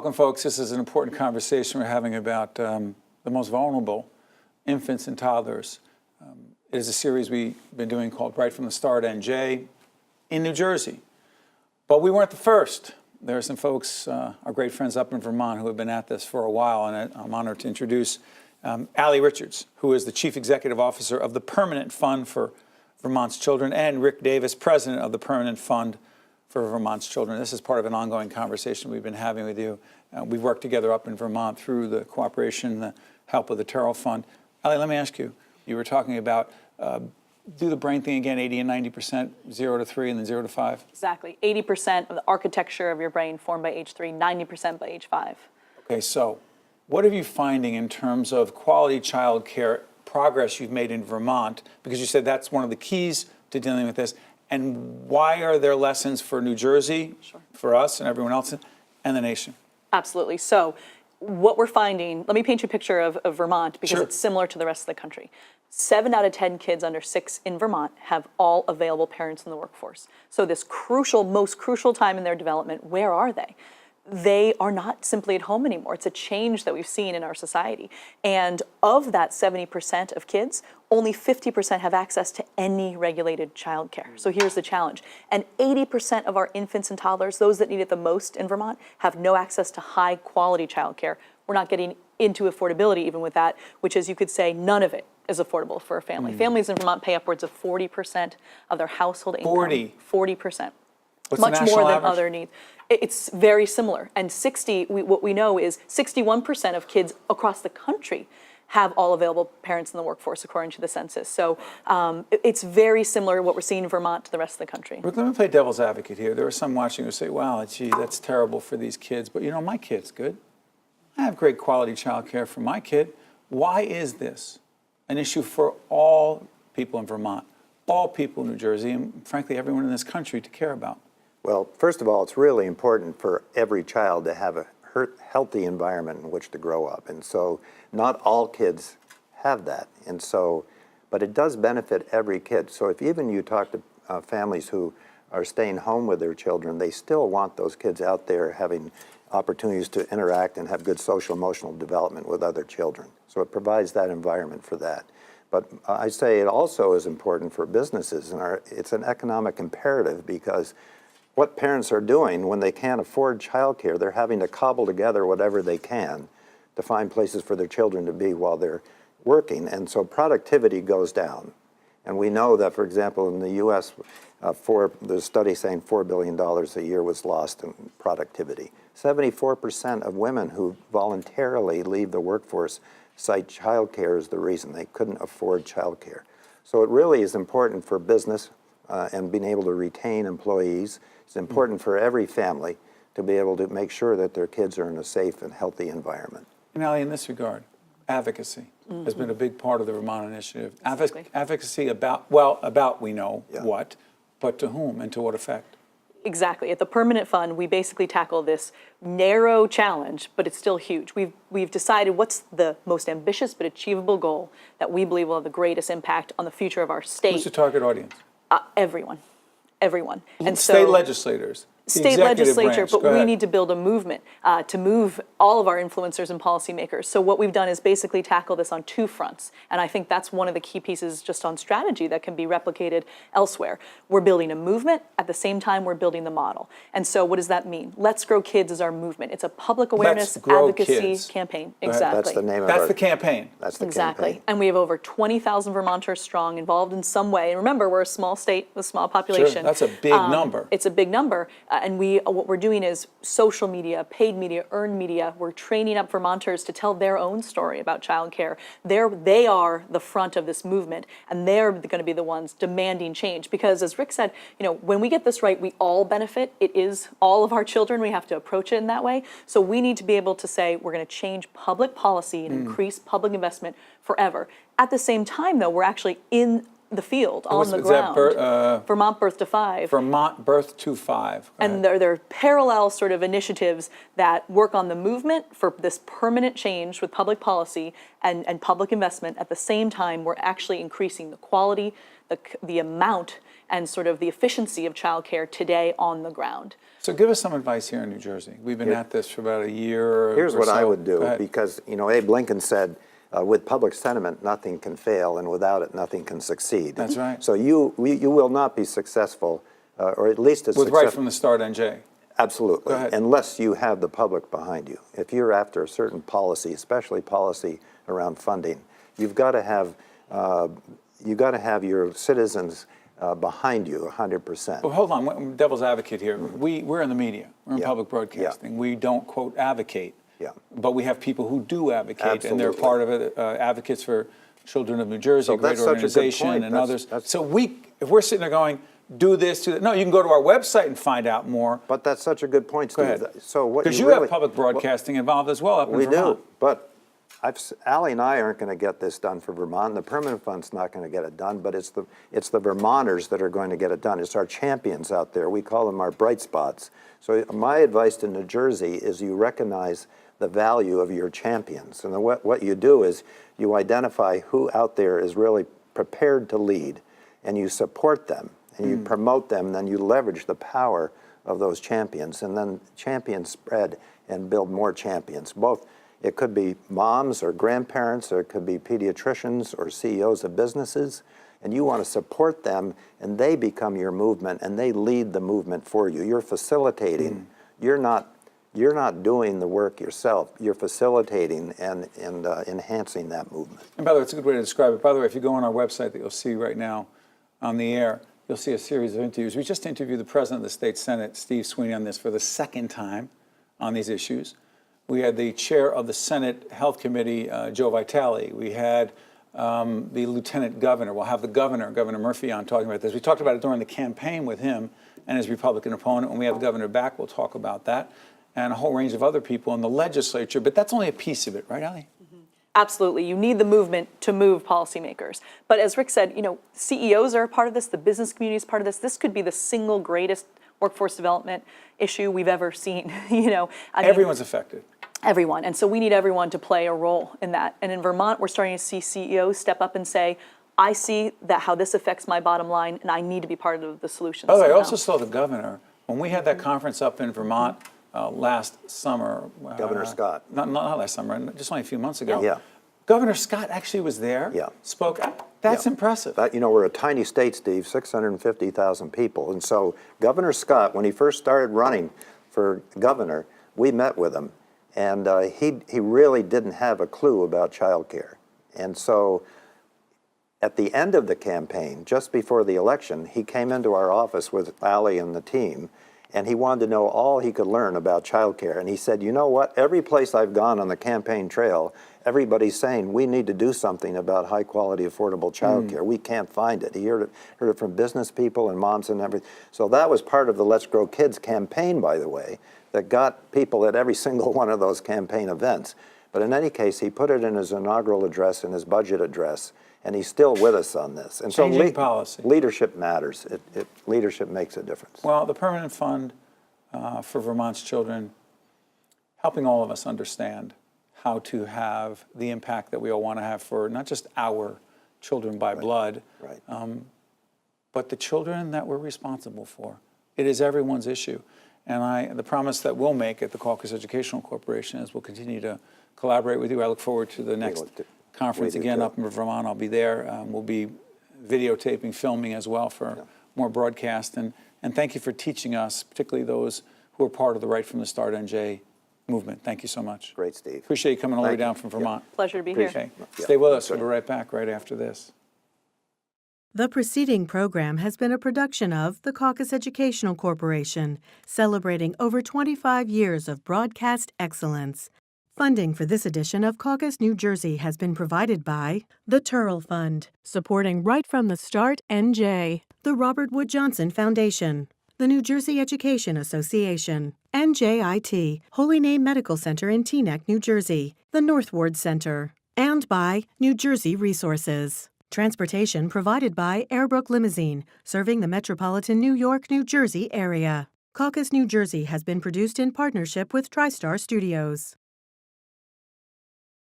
Welcome, folks. This is an important conversation we're having about the most vulnerable infants and toddlers. It is a series we've been doing called Right from the Start, NJ, in New Jersey. But we weren't the first. There are some folks, our great friends up in Vermont, who have been at this for a while, and I'm honored to introduce Aly Richards, who is the Chief Executive Officer of the Permanent Fund for Vermont's Children, and Rick Davis, President of the Permanent Fund for Vermont's Children. This is part of an ongoing conversation we've been having with you. We've worked together up in Vermont through the cooperation, the help of the Terrell Fund. Aly, let me ask you, you were talking about do the brain thing again, 80 and 90%, 0 to 3 and then 0 to 5? Exactly. 80% of the architecture of your brain formed by age 3, 90% by age 5. Okay, so what are you finding in terms of quality child care progress you've made in Vermont? Because you said that's one of the keys to dealing with this. And why are there lessons for New Jersey, sure, for us and everyone else, and the nation? Absolutely. So what we're finding, let me paint you a picture of Vermont, because sure, it's similar to the rest of the country. 7 out of 10 kids under 6 in Vermont have all available parents in the workforce. So this crucial, most crucial time in their development, where are they? They are not simply at home anymore. It's a change that we've seen in our society. And of that 70% of kids, only 50% have access to any regulated childcare. So here's the challenge. And 80% of our infants and toddlers, those that need it the most in Vermont, have no access to high quality childcare. We're not getting into affordability even with that, which is, you could say, none of it is affordable for a family. Families in Vermont pay upwards of 40% of their household income. 40%. What's much the national more than average? other needs. It's very similar. And what we know is 61% of kids across the country have all available parents in the workforce, according to the census. So it's very similar to what we're seeing in Vermont to the rest of the country. Rick, let me play devil's advocate here. There are some watching who say, wow, gee, that's terrible for these kids. But you know, my kid's good. I have great quality child care for my kid. Why is this an issue for all people in Vermont, all people in New Jersey, and frankly, everyone in this country to care about? Well, first of all, it's really important for every child to have a healthy environment in which to grow up. And so not all kids have that. And so, but it does benefit every kid. So if even you talk to families who are staying home with their children, they still want those kids out there having opportunities to interact and have good social emotional development with other children. So it provides that environment for that. But I say it also is important for businesses, and it's an economic imperative, because what parents are doing when they can't afford childcare, they're having to cobble together whatever they can to find places for their children to be while they're working. And so productivity goes down. And we know that, for example, in the U.S., there's a study saying $4 billion a year was lost in productivity. 74% of women who voluntarily leave the workforce cite childcare as the reason. They couldn't afford childcare. So it really is important for business and being able to retain employees. It's important for every family to be able to make sure that their kids are in a safe and healthy environment. And Aly, in this regard, advocacy has been a big part of the Vermont initiative. Advocacy about we know what, but to whom and to what effect? Exactly. At the Permanent Fund, we basically tackle this narrow challenge, but it's still huge. We've decided what's the most ambitious but achievable goal that we believe will have the greatest impact on the future of our state. Who's the target audience? Everyone. And state legislators. State legislature, but we need to build a movement to move all of our influencers and policymakers. So what we've done is basically tackle this on 2 fronts. And I think that's one of the key pieces just on strategy that can be replicated elsewhere. We're building a movement. At the same time, we're building the model. And so what does that mean? Let's Grow Kids is our movement. It's a public awareness advocacy campaign. Exactly. That's the name of That's the campaign. That's the exactly. campaign. And we have over 20,000 Vermonters strong involved in some way. And remember, we're a small state with a small population. Sure, that's a big number. It's a big number. And what we're doing is social media, paid media, earned media. We're training up Vermonters to tell their own story about childcare. They are the front of this movement, and they're going to be the ones demanding change. Because as Rick said, you know, when we get this right, we all benefit. It is all of our children. We have to approach it in that way. So we need to be able to say we're going to change public policy and increase public investment forever. At the same time, though, we're actually in the field, on the ground. Vermont Birth to 5. Vermont Birth to 5. And they're parallel sort of initiatives that work on the movement for this permanent change with public policy and public investment. At the same time, we're actually increasing the quality, the amount and sort of the efficiency of childcare today on the ground. So give us some advice here in New Jersey. We've been at this for about a year. Here's what I would Go do, ahead. because, Abe Lincoln said, with public sentiment, nothing can fail, and without it, nothing can succeed. That's right. So you will not be successful, or at least as With successful. right from the start, NJ. Absolutely, Go ahead. unless you have the public behind you. If you're after a certain policy, especially policy around funding, you've got to have your citizens behind you 100%. Well, hold on, devil's advocate here. We're in the media. We're in Yeah. public broadcasting. We don't, quote, advocate. Yeah. But we have people who do advocate, and they're Absolutely. part of it, advocates for Children of New Jersey, a great that's such a good organization, point. and That's- others. So if we're sitting there going, do this, do that. No, you can go to our website and find out more. But that's such a good point, Steve. ahead. So what Because you really, have public broadcasting involved as well up in we Vermont. do, but Aly and I aren't going to get this done for Vermont. The Permanent Fund's not going to get it done, but it's the Vermonters that are going to get it done. It's our champions out there. We call them our bright spots. So my advice to New Jersey is you recognize the value of your champions. And what you do is you identify who out there is really prepared to lead, and you support them, and you promote them, and then you leverage the power of those champions, and then champions spread and build more champions. Both, it could be moms or grandparents, or it could be pediatricians or CEOs of businesses, and you want to support them, and they become your movement, and they lead the movement for you. You're facilitating. You're not doing the work yourself. You're facilitating and enhancing that movement. And by the way, it's a good way to describe it. By the way, if you go on our website that you'll see right now on the air, you'll see a series of interviews. We just interviewed the President of the State Senate, Steve Sweeney, on this for the second time on these issues. We had the Chair of the Senate Health Committee, Joe Vitale. We had the Lieutenant Governor. We'll have the Governor, Governor Murphy, on talking about this. We talked about it during the campaign with him and his Republican opponent. When we have the Governor back, we'll talk about that, and a whole range of other people in the legislature. But that's only a piece of it, right, Aly? Absolutely. You need the movement to move policymakers. But as Rick said, CEOs are a part of this. The business community is part of this. This could be the single greatest workforce development issue we've ever seen. Everyone's affected. Everyone. And so we need everyone to play a role in that. And in Vermont, we're starting to see CEOs step up and say, I see that how this affects my bottom line, and I need to be part of the solution. By the way, I somehow. also saw the governor, when we had that conference up in Vermont last summer. Governor Scott. Not last summer, just only a few months ago. Yeah. Governor Scott actually was there, Yeah. spoke. That's Yeah. impressive. But, we're a tiny state, Steve, 650,000 people. And so Governor Scott, when he first started running for governor, we met with him. And he really didn't have a clue about childcare. And so at the end of the campaign, just before the election, he came into our office with Aly and the team, and he wanted to know all he could learn about childcare. And he said, you know what, every place I've gone on the campaign trail, everybody's saying we need to do something about high quality, affordable childcare. We can't find it. He heard it from business people and moms and everything. So that was part of the Let's Grow Kids campaign, by the way, that got people at every single one of those campaign events. But in any case, he put it in his inaugural address, in his budget address, and he's still with us on this. And Changing policy. Leadership matters. Leadership makes a difference. Well, the Permanent Fund for Vermont's children, helping all of us understand how to have the impact that we all want to have for not just our children by blood, Right. but the children that we're responsible for. It is everyone's issue. And the promise that we'll make at the Caucus Educational Corporation is we'll continue to collaborate with you. I look forward to the next conference we do again too. up in Vermont. I'll be there. We'll be videotaping, filming as well for more broadcast. And thank you for teaching us, particularly those who are part of the Right from the Start NJ movement. Thank you so much. Great, Steve. Appreciate you coming all the way Thank you. down from Vermont. Pleasure to be here. Okay. Yeah. Stay with us. We'll be right back right after this. The preceding program has been a production of the Caucus Educational Corporation, celebrating over 25 years of broadcast excellence. Funding for this edition of Caucus New Jersey has been provided by the Turrell Fund, supporting Right from the Start NJ, the Robert Wood Johnson Foundation, the New Jersey Education Association, NJIT, Holy Name Medical Center in Teaneck, New Jersey, the North Ward Center, and by New Jersey Resources. Transportation provided by Airbrook Limousine, serving the metropolitan New York, New Jersey area. Caucus New Jersey has been produced in partnership with TriStar Studios.